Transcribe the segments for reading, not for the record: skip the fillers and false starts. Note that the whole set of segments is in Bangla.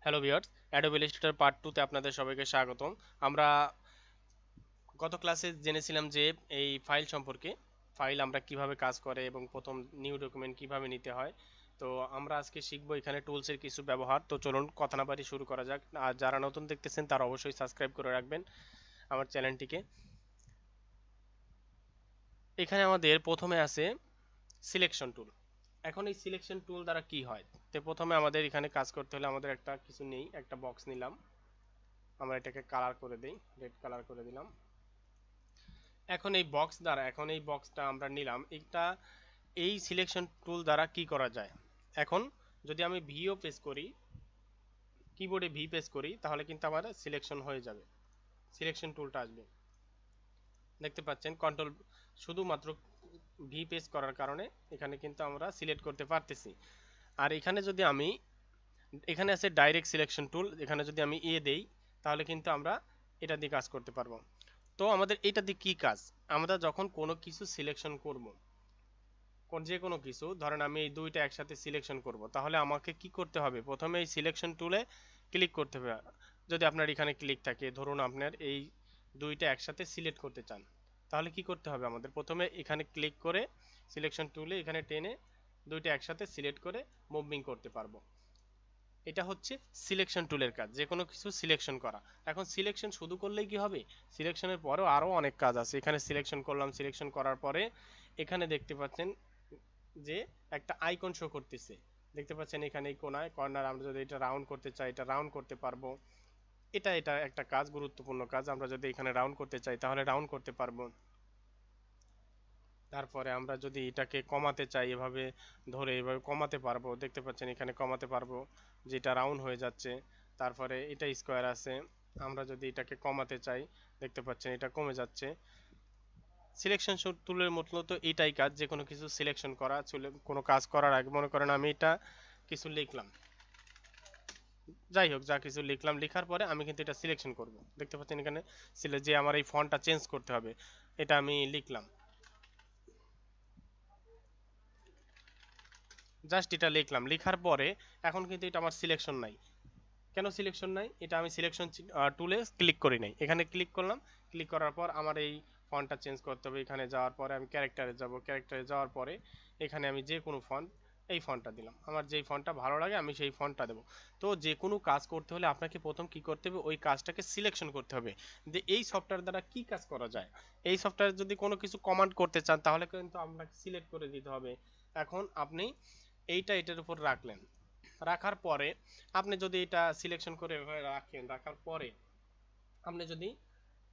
Hello viewers, Adobe Illustrator part 2 তে আপনাদের সবাইকে স্বাগতম। আমরা গত ক্লাসে জেনেছিলাম যে এই ফাইল সম্পর্কে, ফাইল আমরা কিভাবে কাজ করে এবং প্রথম নিউ ডকুমেন্ট কিভাবে নিতে হয়। তো আমরা আজকে শিখবো এখানে টুলসের কিছু ব্যবহার। তো চলুন কথা না বাড়িয়ে শুরু করা যাক। আর যারা নতুন দেখতেছেন তারা অবশ্যই সাবস্ক্রাইব করে রাখবেন আমার চ্যানেলটিকে। এখানে আমাদের প্রথমে আছে সিলেকশন টুল। এখন এই সিলেকশন টুল দ্বারা কি হয়? তো প্রথমে আমাদের এখানে কাজ করতে হলে আমাদের একটা কিছু নেই, একটা বক্স নিলাম। আমরা এটাকে কালার করে দেই, রেড কালার করে দিলাম। এখন এই বক্সটা আমরা নিলাম, এটা এই সিলেকশন টুল দ্বারা কি করা যায়? এখন যদি আমি ভিও প্রেস করি, কিবোর্ডে ভি প্রেস করি, তাহলে কিন্তু আমার সিলেকশন হয়ে যাবে, সিলেকশন টুলটা আসবে। দেখতে পাচ্ছেন কন্ট্রোল, শুধুমাত্র ভি প্রেস করার কারণে এখানে কিন্তু আমরা সিলেক্ট করতে পারতেছি। আর এখানে যদি আমি, এখানে আছে ডাইরেক্ট সিলেকশন টুল, এখানে যদি আমি দেই তাহলে কিন্তু আমরা এটা দিয়ে কাজ করতে পারবো। তো আমাদের এটা দিয়ে কি কাজ? আমরা যখন কোনো কিছু সিলেকশন করব, যে কোনো কিছু ধরেন আমি এই দুইটা একসাথে সিলেকশন করব, তাহলে আমাকে কি করতে হবে? প্রথমে এই সিলেকশন টুলে ক্লিক করতে হবে। যদি আপনার এখানে ক্লিক থাকে, ধরুন আপনার এই দুইটা একসাথে সিলেক্ট করতে চান, তাহলে কি করতে হবে? আমাদের প্রথমে এখানে ক্লিক করে সিলেকশন টুলে এখানে টেনে দুইটা একসাথে সিলেক্ট করে মুভিং করতে পারবো। এটা হচ্ছে সিলেকশন টুলের কাজ, যে কোনো কিছু সিলেকশন করা। এখন সিলেকশন শুধু করলেই কি হবে? সিলেকশনের পরেও আরও অনেক কাজ আছে। এখানে সিলেকশন করলাম, সিলেকশন করার পরে এখানে দেখতে পাচ্ছেন যে একটা আইকন শো করতেছে। দেখতে পাচ্ছেন এখানে এই কোনায় কর্নার, আমরা যদি এটা রাউন্ড করতে চাই এটা রাউন্ড করতে পারবো। এটা একটা কাজ, গুরুত্বপূর্ণ কাজ। আমরা যদি এখানে রাউন্ড করতে চাই তাহলে রাউন্ড করতে পারবো। তারপরে আমরা যদি এটাকে কমাতে চাই, এভাবে ধরে এভাবে কমাতে পারবো। দেখতে পাচ্ছেন এখানে কমাতে পারবো, যেটা রাউন্ড হয়ে যাচ্ছে। তারপরে এটা স্কোয়ার আছে, আমরা যদি এটাকে কমাতে চাই দেখতে পাচ্ছেন এটা কমে যাচ্ছে। সিলেকশন টুলের মূলত এটাই কাজ, যে কোনো কিছু সিলেকশন করা। কোনো কাজ করার আগে মনে করেন আমি এটা কিছু লিখলাম, যাই হোক যা কিছু লিখলাম, লেখার পরে আমি কিন্তু এটা সিলেকশন করব। দেখতে পাচ্ছেন এখানে যে আমার এই ফন্টটা চেঞ্জ করতে হবে, এটা আমি লিখলাম, জাস্ট এটা লিখলাম, লেখার পরে এখন কিন্তু এটা আমার সিলেকশন নাই। কেন সিলেকশন নাই? এটা আমি সিলেকশন টুলে ক্লিক করি নাই। এখানে ক্লিক করলাম, ক্লিক করার পর আমার এই ফন্টটা চেঞ্জ করতে হবে। এখানে যাওয়ার পরে আমি ক্যারেক্টারে যাব, ক্যারেক্টারে যাওয়ার পরে এখানে আমি যে কোনো ফন্ট, এই ফন্টটা দিলাম। আমার যেই ফন্টটা ভালো লাগে আমি সেই ফন্টটা দেবো। তো যে কোনো কাজ করতে হলে আপনাকে প্রথম কি করতে হবে? ওই কাজটাকে সিলেকশন করতে হবে যে এই সফটওয়্যার দ্বারা কি কাজ করা যায়। এই সফটওয়্যার যদি কোনো কিছু কমান্ড করতে চান তাহলে কিন্তু আপনাকে সিলেক্ট করে দিতে হবে। এখন আপনি এটার উপর রাখলেন, রাখার পরে আপনি যদি এটা সিলেকশন করে এভাবে রাখেন, রাখার পরে আপনি যদি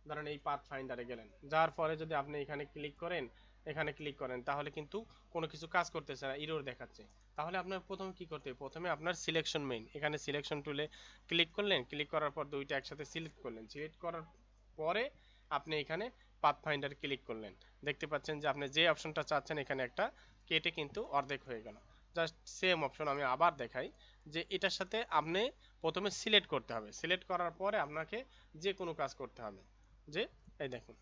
ধরেন এই পাথ ফাইন্ডারে গেলেন, যার পরে যদি আপনি এখানে ক্লিক করেন, এখানে ক্লিক করেন, তাহলে কিন্তু কোনো কিছু কাজ করতেছে না, এরর দেখাচ্ছে। তাহলে আপনার প্রথমে কি করতে হবে? প্রথমে আপনার সিলেকশন মেইন, এখানে সিলেকশন টুলে ক্লিক করলেন, ক্লিক করার পর দুইটা একসাথে সিলেক্ট করলেন, সিলেক্ট করার পরে আপনি এখানে পাথ ফাইন্ডার ক্লিক করলেন। দেখতে পাচ্ছেন যে আপনি যে অপশনটা চাচ্ছেন এখানে একটা কেটে কিন্তু অর্ধেক হয়ে গেল। জাস্ট সেম অপশন আমি আবার দেখাই, যে এটার সাথে আপনি প্রথমে সিলেক্ট করতে হবে, সিলেক্ট করার পরে আপনাকে যে কোনো কাজ করতে হবে। যে এই দেখুন,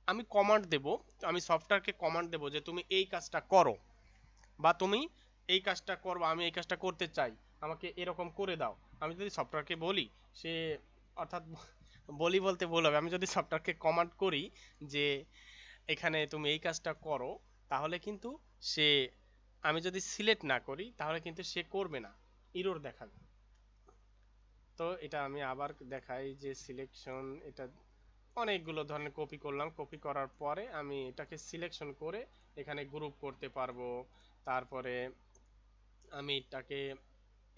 আমি কমান্ড দেব, আমি সফটওয়্যারকে কমান্ড দেব যে তুমি এই কাজটা করো, বা তুমি এই কাজটা করো, আমি এই কাজটা করতে চাই, আমাকে এরকম করে দাও। আমি যদি সফটওয়্যারকে বলি, সে অর্থাৎ বলি বলতে ভুল হবে, আমি যদি সফটওয়্যারকে কমান্ড করি যে এখানে তুমি এই কাজটা করো, তাহলে কিন্তু সে, আমি যদি সিলেক্ট না করি তাহলে কিন্তু সে করবে না, এরর দেখাবে। তো এটা আমি আবার দেখাই যে সিলেকশন, এটা অনেকগুলো ধরনের কপি করলাম, কপি করার পরে আমি এটাকে সিলেকশন করে এখানে গ্রুপ করতে পারবো। তারপরে আমি এটাকে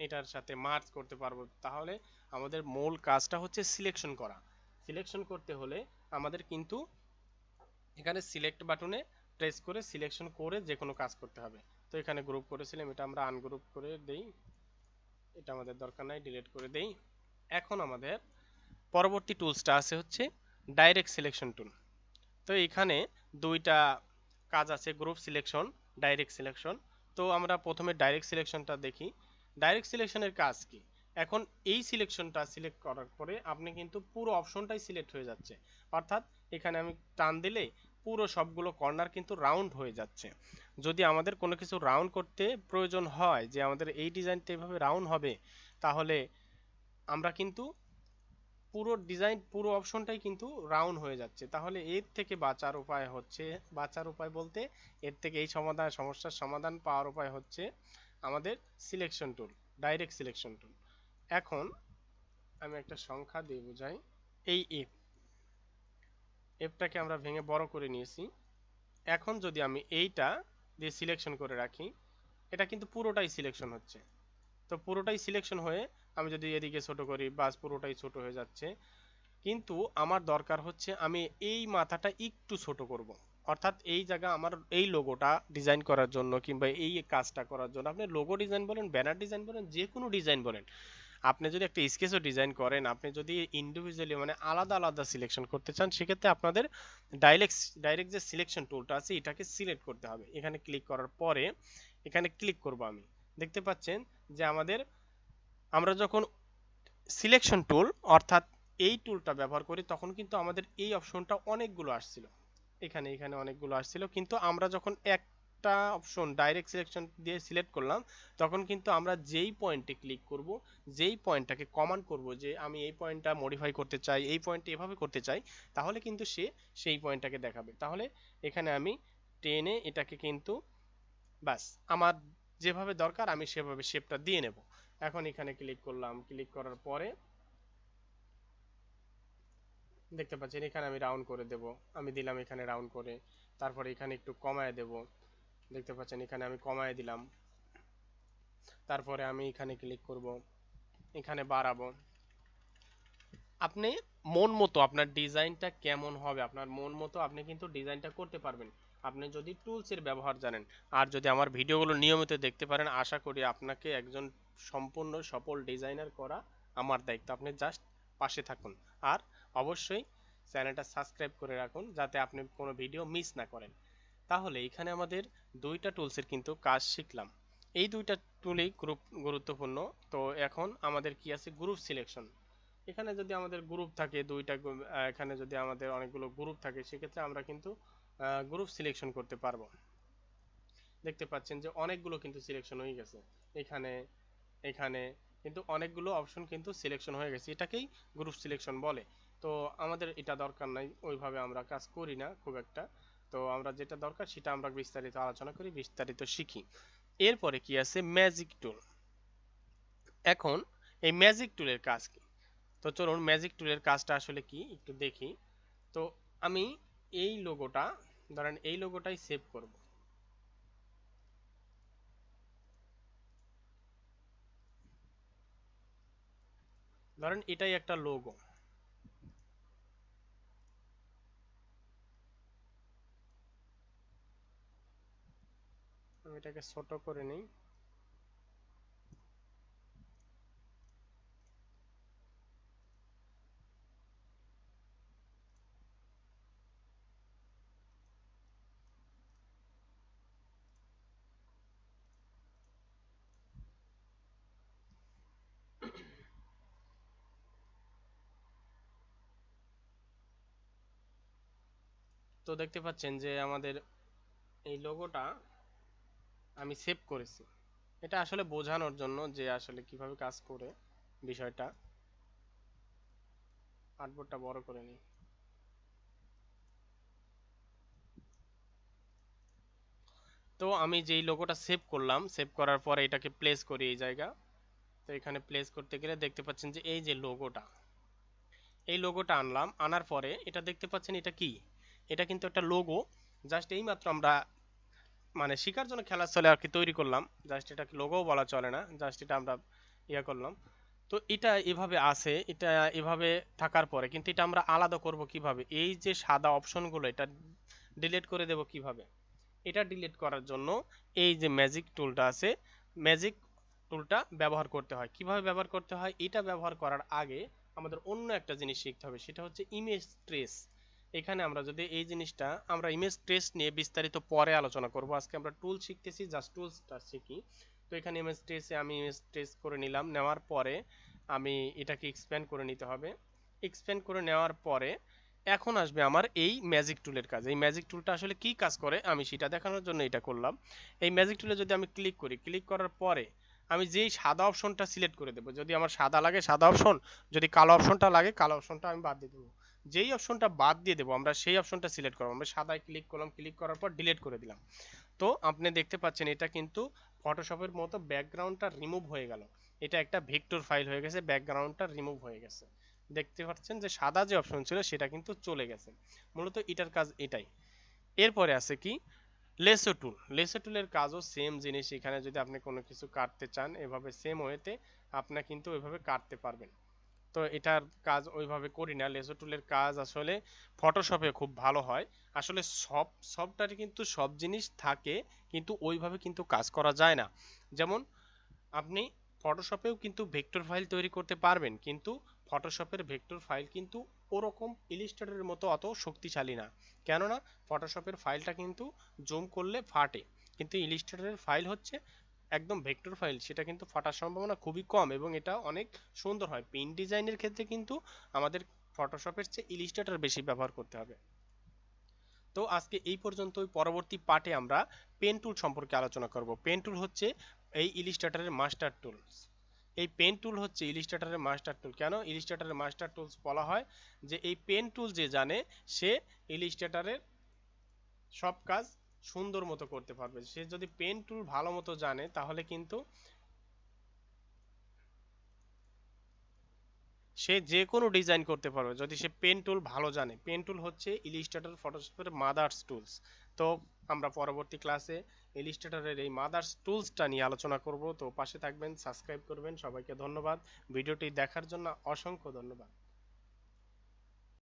এটার সাথে মার্জ করতে পারবো। তাহলে আমাদের মূল কাজটা হচ্ছে সিলেকশন করা। সিলেকশন করতে হলে আমাদের কিন্তু এখানে সিলেক্ট বাটনে প্রেস করে সিলেকশন করে যে কোনো কাজ করতে হবে। তো এখানে গ্রুপ করেছিলাম, এটা আমরা আনগ্রুপ করে দেই, এটা আমাদের দরকার নাই, ডিলিট করে দেই। এখন আমাদের পরবর্তী টুলসটা আছে হচ্ছে ডাইরেক্ট সিলেকশন টুল। তো এখানে দুইটা কাজ আছে, গ্রুপ সিলেকশন, ডাইরেক্ট সিলেকশন। তো আমরা প্রথমে ডাইরেক্ট সিলেকশনটা দেখি। ডাইরেক্ট সিলেকশনের কাজ কি? এখন এই সিলেকশনটা সিলেক্ট করার পরে আপনি কিন্তু পুরো অপশনটাই সিলেক্ট হয়ে যাচ্ছে। অর্থাৎ এখানে আমি টান দিলে পুরো সবগুলো কর্নার কিন্তু রাউন্ড হয়ে যাচ্ছে। যদি আমাদের কোনো কিছু রাউন্ড করতে প্রয়োজন হয়, যে আমাদের এই ডিজাইনটা এভাবে রাউন্ড হবে, তাহলে আমরা কিন্তু পুরো ডিজাইন পুরো অপশনটাই কিন্তু রাউন্ড হয়ে যাচ্ছে। তাহলে এর থেকে বাঁচার উপায় হচ্ছে, বাঁচার উপায় বলতে এর থেকে এই সমস্যার সমাধান পাওয়ার উপায় হচ্ছে আমাদের selection tool, direct selection tool. এখন আমি একটা সংখ্যা দিয়ে বোঝাই। এই এফটাকে আমরা ভেঙে বড় করে নিয়েছি। এখন যদি আমি এইটা দিয়ে সিলেকশন করে রাখি, এটা কিন্তু পুরোটাই সিলেকশন হচ্ছে। তো পুরোটাই সিলেকশন হয়ে আমি যদি এদিকে ছোট করি, বাস পুরোটাই ছোট হয়ে যাচ্ছে। কিন্তু আমার দরকার হচ্ছে আমি এই মাথাটা একটু ছোট করব। অর্থাৎ এই জায়গা আমার এই লোগোটা ডিজাইন করার জন্য কিংবা এই কাজটা করার জন্য, আপনি লোগো ডিজাইন বলেন, ব্যানার ডিজাইন বলেন, যে কোনো ডিজাইন বলেন, আপনি যদি একটা স্কেচও ডিজাইন করেন, আপনি যদি ইন্ডিভিজুয়ালি মানে আলাদা আলাদা সিলেকশন করতে চান, সেক্ষেত্রে আপনাদের ডাইরেক্ট ডাইরেক্ট যে সিলেকশন টুলটা আছে এটাকে সিলেক্ট করতে হবে। এখানে ক্লিক করার পরে এখানে ক্লিক করব আমি। দেখতে পাচ্ছেন যে আমরা যখন সিলেকশন টুল অর্থাৎ এই টুলটা ব্যবহার করি তখন কিন্তু আমাদের এই অপশনটা অনেকগুলো আসছিল। এখানে এখানে অনেকগুলো আসছিল, কিন্তু আমরা যখন একটা অপশন ডাইরেক্ট সিলেকশন দিয়ে সিলেক্ট করলাম, তখন কিন্তু আমরা যেই পয়েন্টে ক্লিক করব, যেই পয়েন্টটাকে কমান্ড করব যে আমি এই পয়েন্টটা মডিফাই করতে চাই, এই পয়েন্টটা এভাবে করতে চাই, তাহলে কিন্তু সে সেই পয়েন্টটাকে দেখাবে। তাহলে এখানে আমি টেনে এটাকে কিন্তু বাস আমার যেভাবে দরকার আমি সেভাবে শেপটা দিয়ে নেব। এখন এখানে ক্লিক করলাম, ক্লিক করার পরে দেখতে পাচ্ছেন এখানে আমি রাউন্ড করে দেব। আমি দিলাম এখানে রাউন্ড করে, তারপরে এখানে একটু কমায় দেব। দেখতে পাচ্ছেন এখানে আমি কমায় দিলাম। তারপরে আমি এখানে ক্লিক করব, এখানে বাড়াবো। আপনি মন মতো আপনার ডিজাইনটা কেমন হবে, আপনার মন মতো আপনি কিন্তু ডিজাইনটা করতে পারবেন, আপনি যদি টুলসের ব্যবহার জানেন। আর যদি আমার ভিডিওগুলো নিয়মিত দেখতে পারেন, আশা করি আপনাকে একজন সম্পূর্ণ সফল ডিজাইনার করা আমার দায়িত্ব। আপনি জাস্ট পাশে থাকুন। আর অবশ্যই চ্যানেলটা সাবস্ক্রাইব করে রাখুন যাতে আপনি কোনো ভিডিও মিস না করেন। তাহলে এখানে আমাদের দুইটা টুলসের কিন্তু কাজ শিখলাম। এই দুইটা টুলই গুরুত্বপূর্ণ। তো এখন আমাদের কি আছে, গ্রুপ সিলেকশন। এখানে যদি আমাদের গ্রুপ থাকে এখানে যদি আমাদের অনেকগুলো গ্রুপ থাকে, সেক্ষেত্রে আমরা কিন্তু গ্রুপ সিলেকশন করতে পারবো। দেখতে পাচ্ছেন যে অনেকগুলো কিন্তু সিলেকশন হয়ে গেছে। এখানে এখানে কিন্তু অনেকগুলো অপশন কিন্তু সিলেকশন হয়ে গেছে, এটাকেই গ্রুপ সিলেকশন বলে। তো আমাদের এটা দরকার নাই, ওইভাবে আমরা কাজ করি না খুব একটা। তো আমরা যেটা দরকার সেটা আমরা বিস্তারিত আলোচনা করি, বিস্তারিত শিখি। এরপরে কি আছে, ম্যাজিক টুল। এখন এই ম্যাজিক টুলের কাজ কি? তো চলুন ম্যাজিক টুলের কাজটা আসলে কি একটু দেখি। তো আমি এই লোগোটা, ধরেন এই লোগোটাই সেভ করব। ধরেন এটাই একটা লোগো। আমি এটাকে ছোট করে নিই। তো দেখতে পাচ্ছেন যে আমাদের এই লোগোটা আমি সেভ করেছি। এটা আসলে বোঝানোর জন্য যে আসলে কিভাবে কাজ করে বিষয়টা। আর্টবোর্ডটা বড় করে নিই। তো আমি যেই লোগোটা সেভ করলাম, সেভ করার পরে এটাকে প্লেস করি এই জায়গা। তো এখানে প্লেস করতে গেলে দেখতে পাচ্ছেন যে এই যে লোগোটা, এই লোগোটা আনলাম, আনার পরে এটা দেখতে পাচ্ছেন এটা কি, এটা কিন্তু একটা লোগো। জাস্ট এই মাত্র আমরা মানে শেখার জন্য খেলার ছলে আর কি তৈরি করলাম, জাস্ট এটাকে লোগোও বলা চলে না, জাস্ট এটা আমরা ইয়া করলাম। তো এটা এভাবে আছে, এটা এভাবে থাকার পরে কিন্তু এটা আমরা আলাদা করব কিভাবে, এই যে সাদা অপশনগুলো এটা ডিলিট করে দেব কিভাবে? এটা ডিলিট করার জন্য এই যে ম্যাজিক টুলটা আছে, ম্যাজিক টুলটা ব্যবহার করতে হয়। কিভাবে ব্যবহার করতে হয়, এটা ব্যবহার করার আগে আমাদের অন্য একটা জিনিস শিখতে হবে, সেটা হচ্ছে ইমেজ ট্রেস। এখানে আমরা যদি এই জিনিসটা, আমরা ইমেজ ট্রেস নিয়ে বিস্তারিত পরে আলোচনা করব, আজকে আমরা টুল শিখতেছি, জাস্ট টুলসটা শিখি। তো এখানে ইমেজ ট্রেসে আমি ইমেজ ট্রেস করে নিলাম, নেওয়ার পরে আমি এটাকে এক্সপ্যান্ড করে নিতে হবে। এক্সপ্যান্ড করে নেওয়ার পরে এখন আসবে আমার এই ম্যাজিক টুলের কাজ। এই ম্যাজিক টুলটা আসলে কি কাজ করে আমি সেটা দেখানোর জন্য এটা করলাম। এই ম্যাজিক টুলে যদি আমি ক্লিক করি, ক্লিক করার পরে আমি যেই সাদা অপশনটা সিলেক্ট করে দেবো, যদি আমার সাদা লাগে সাদা অপশন, যদি কালো অপশনটা লাগে কালো অপশনটা আমি বাদ দিয়ে দেবো। যেই অপশনটা বাদ দিয়ে দেবো আমরা সেই অপশনটা সিলেক্ট করবো, আমরা সাদায় ক্লিক করলাম, ক্লিক করার পর ডিলিট করে দিলাম। তো আপনি দেখতে পাচ্ছেন এটা কিন্তু ফটোশপের মতো ব্যাকগ্রাউন্ডটা রিমুভ হয়ে গেল, এটা একটা ভেক্টর ফাইল হয়ে গেছে, ব্যাকগ্রাউন্ডটা রিমুভ হয়ে গেছে। দেখতে পাচ্ছেন যে সাদা যে অপশন ছিল সেটা কিন্তু চলে গেছে। মূলত এটার কাজ এটাই। এরপরে আছে কি, লেসো টুল। লেসো টুলের কাজও সেম জিনিস, এখানে যদি আপনি কোনো কিছু কাটতে চান এভাবে সেম ওয়েতে আপনি কিন্তু ওইভাবে কাটতে পারবেন। তো এটার কাজ ওইভাবে করি না, লেসো টুলের কাজ আসলে ফটোশপে খুব ভালো হয়। আসলে সব সফটওয়্যারে কিন্তু সব জিনিস থাকে, কিন্তু ওইভাবে কিন্তু কাজ করা যায় না। যেমন আপনি ফটোশপেও কিন্তু ভেক্টর ফাইল তৈরি করতে পারবেন, কিন্তু ফটোশপের ভেক্টর ফাইল কিন্তু ওরকম ইলিস্ট্রেটরের মতো অত শক্তিশালী না। কেননা ফটোশপের ফাইলটা কিন্তু জুম করলে ফাটে, কিন্তু ইলিস্ট্রেটরের ফাইল হচ্ছে একদম ভেক্টর ফাইল, সেটা কিন্তু ফাটার সম্ভাবনা খুবই কম এবং এটা অনেক সুন্দর হয়। পেইন্ট ডিজাইনের ক্ষেত্রে কিন্তু আমাদের ফটোশপের চেয়ে ইলিস্ট্রেটর বেশি ব্যবহার করতে হবে। তো আজকে এই পর্যন্তই, পরবর্তী পার্টে আমরা পেন টুল সম্পর্কে আলোচনা করব। পেন টুল হচ্ছে এই ইলিস্ট্রেটরের মাস্টার টুলস। এই পেন টুল হচ্ছে ইলিস্ট্রেটরের মাস্টার টুল। কেন ইলিস্ট্রেটরের মাস্টার টুলস বলা হয়? যে এই পেন টুল যে জানে সে ইলিস্ট্রেটরের সব কাজ সুন্দর মতো করতে পারবে। সে যদি পেন টুল ভালো মতো জানে তাহলে কিন্তু সে যে কোনো ডিজাইন করতে পারবে, যদি সে পেন টুল ভালো জানে। পেন টুল হচ্ছে ইলিস্ট্রেটর ফটোশপের মাদার্স টুলস। তো আমরা পরবর্তী ক্লাসে ইলিস্ট্রেটরের এই মাদার্স টুলসটা নিয়ে আলোচনা করব। তো পাশে থাকবেন, সাবস্ক্রাইব করবেন। সবাইকে ধন্যবাদ, ভিডিওটি দেখার জন্য অসংখ্য ধন্যবাদ।